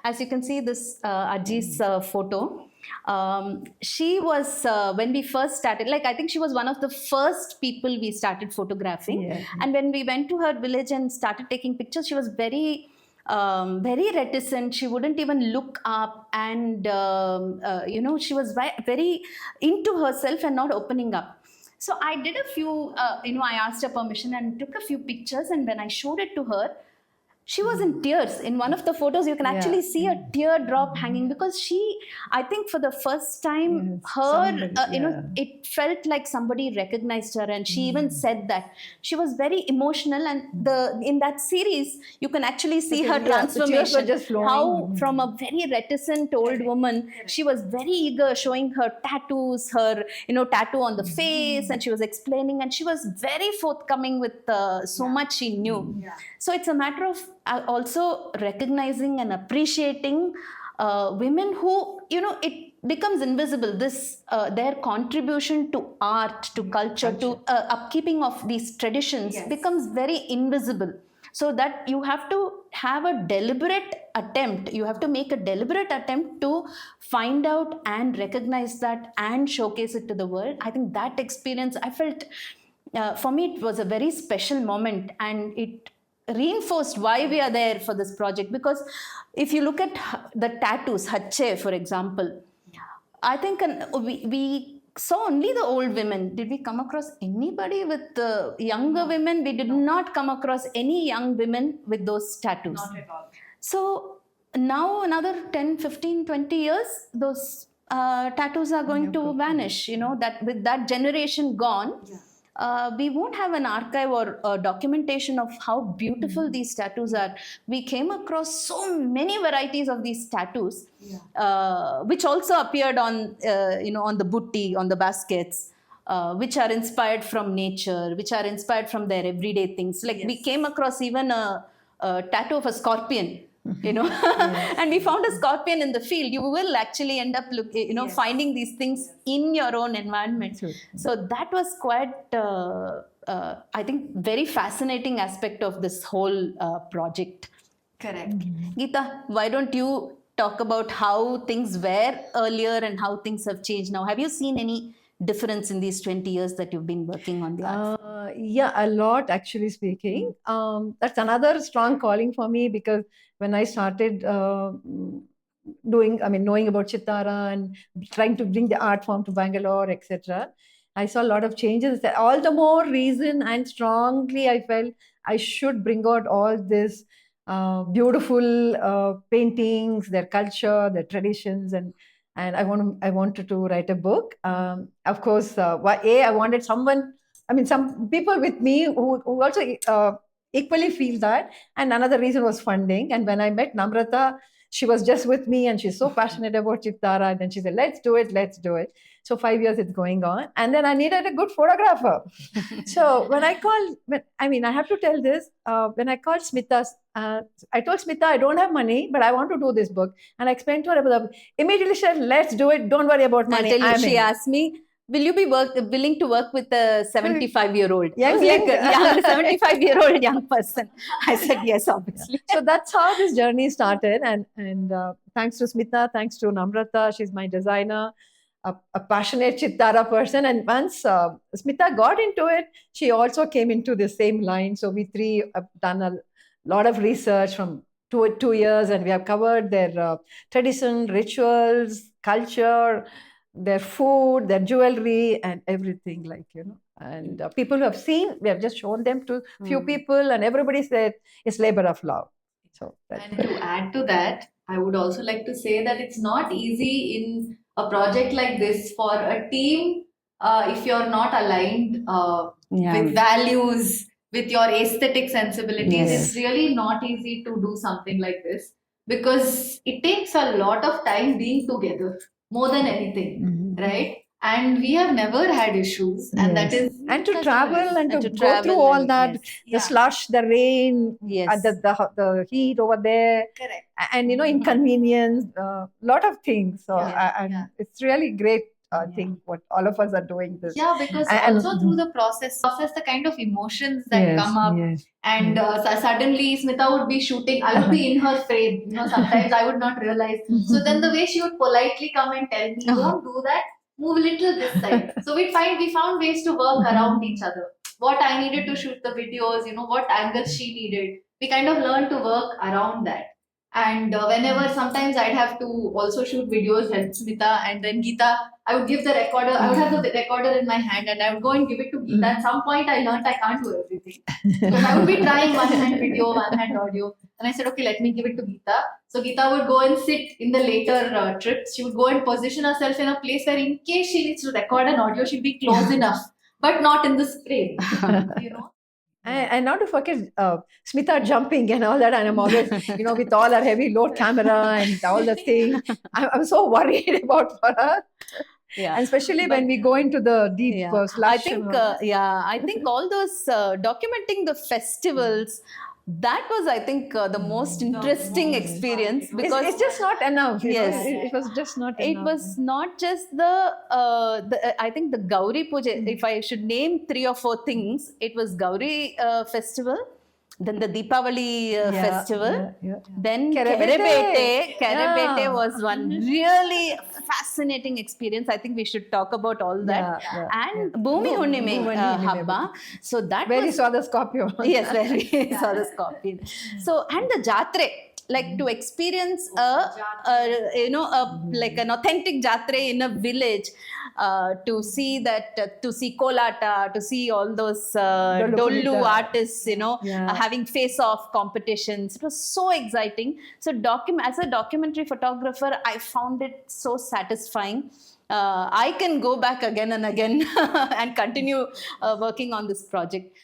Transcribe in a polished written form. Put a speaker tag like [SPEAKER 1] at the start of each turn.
[SPEAKER 1] As you can see this Ajji's photo. She was, when we first started, like I think she was one of the first people we started photographing.
[SPEAKER 2] Yeah.
[SPEAKER 1] And when we went to her village and started taking pictures, she was very reticent. She wouldn't even look up, and she was very into herself and not opening up. So I did a few, I asked her permission and took a few pictures. And when I showed it to her, she was in tears. In one of the photos, you can actually see a teardrop hanging, because I think for the first time, it felt like somebody recognized her, and she even said that she was very emotional. And in that series, you can actually see her transformation. How from a very reticent old woman, she was very eager, showing her tattoos, her tattoo on the face, and she was explaining, and she was very forthcoming with so much she knew. So it's a matter of also recognizing and appreciating women who, it becomes invisible. Their contribution to art, to culture, to upkeeping of these traditions becomes very invisible. So that you have to have a deliberate attempt. You have to make a deliberate attempt to find out and recognize that and showcase it to the world. I think that experience, I felt, for me, it was a very special moment, and it reinforced why we are there for this project. Because if you look at the tattoos, Charche, for example, I think we saw only the old women. Did we come across anybody with younger women? We did not come across any young women with those tattoos.
[SPEAKER 3] Not at all.
[SPEAKER 1] So now another 10, 15, 20 years, those tattoos are going to vanish. That with that generation gone, we won't have an archive or documentation of how beautiful these tattoos are. We came across so many varieties of these tattoos, which also appeared on the butti, on the baskets, which are inspired from nature, which are inspired from their everyday things. Like we came across even a tattoo of a scorpion. And we found a scorpion in the field. You will actually end up finding these things in your own environment. So that was quite I think very fascinating aspect of this whole project.
[SPEAKER 3] Correct.
[SPEAKER 1] Geeta, why don't you talk about how things were earlier and how things have changed now? Have you seen any difference in these 20 years that you've been working on the art?
[SPEAKER 2] Yeah, a lot, actually speaking. That's another strong calling for me, because when I started knowing about Chittara and trying to bring the art form to Bangalore, etc., I saw a lot of changes. All the more reason, and strongly I felt I should bring out all this beautiful paintings, their culture, their traditions, and I wanted to write a book. Of course, I wanted someone. Some people with me who also equally feel that. And another reason was funding. And when I met Namrata, she was just with me, and she's so passionate about Chittara. And then she said, let's do it. So 5 years it's going on. And then I needed a good photographer. So when I called, I have to tell this, when I called Smita, I told Smita, I don't have money, but I want to do this book. And I explained to her about the book. Immediately she said, let's do it. Don't worry about money.
[SPEAKER 1] She asked me, will you be willing to work with a 75-year-old? Young 75-year-old young person. I said, yes, obviously.
[SPEAKER 2] So that's how this journey started. And thanks to Smita, thanks to Namrata, she's my designer, a passionate Chittara person. And once Smita got into it, she also came into the same line. So we three have done a lot of research from 2 years, and we have covered their tradition, rituals, culture, their food, their jewelry, and everything, and people who have seen, we have just shown them to few people, and everybody said it's labor of love. So
[SPEAKER 3] and to add to that, I would also like to say that it's not easy in a project like this for a team if you're not aligned with values, with your aesthetic sensibilities. It's really not easy to do something like this, because it takes a lot of time being together, more than anything, right? And we have never had issues, and that is,
[SPEAKER 2] and to travel and to go through all that, the slush, the rain, the heat over there,
[SPEAKER 3] correct,
[SPEAKER 2] and inconvenience, lot of things. So it's really great thing what all of us are doing this.
[SPEAKER 3] Yeah, because
[SPEAKER 2] And-
[SPEAKER 3] also through the process, the kind of emotions that
[SPEAKER 2] Yes,
[SPEAKER 3] come up,
[SPEAKER 2] yes.
[SPEAKER 3] and suddenly Smita would be shooting. I would be in her frame. Sometimes I would not realize. So then the way she would politely come and tell me, "Don't do that. Move a little this side." So we found ways to work around each other. What I needed to shoot the videos, what angles she needed. We kind of learned to work around that. And whenever sometimes I'd have to also shoot videos, help Smita, and then Geeta, I would give the recorder. I would have the recorder in my hand, and I would go and give it to Geeta. At some point, I learned I can't do everything because I would be trying one hand video, one hand audio, and I said, okay, let me give it to Geeta. So Geeta would go and sit in the later trips. She would go and position herself in a place where, in case she needs to record an audio, she'd be close enough, but not in the frame.
[SPEAKER 2] And not to forget Smita jumping and all that. And I'm always, with all our heavy load camera and all the thing, I'm so worried about for her.
[SPEAKER 1] Yeah.
[SPEAKER 2] And especially when we go into the deep slush.
[SPEAKER 1] I think, I think all those documenting the festivals, that was, I think, the most interesting experience, because
[SPEAKER 2] it's just not enough.
[SPEAKER 1] Yes.
[SPEAKER 2] It was just not
[SPEAKER 1] it
[SPEAKER 2] enough.
[SPEAKER 1] was not just I think the Gauri Puja. If I should name 3 or 4 things, it was Gauri festival, then the Deepavali festival, then
[SPEAKER 2] Kerebete.
[SPEAKER 1] Kerebete was one really fascinating experience. I think we should talk about all that. And Bhumi Hunnime Habba. So that
[SPEAKER 2] where
[SPEAKER 1] was,
[SPEAKER 2] you saw the scorpion.
[SPEAKER 1] Yes, where we saw the scorpion. So, and the Jatre, like to experience like an authentic Jatre in a village, to see that, to see Kolata, to see all those Dollu artists, having face-off competitions. It was so exciting. So as a documentary photographer, I found it so satisfying. I can go back again and again and continue working on this project.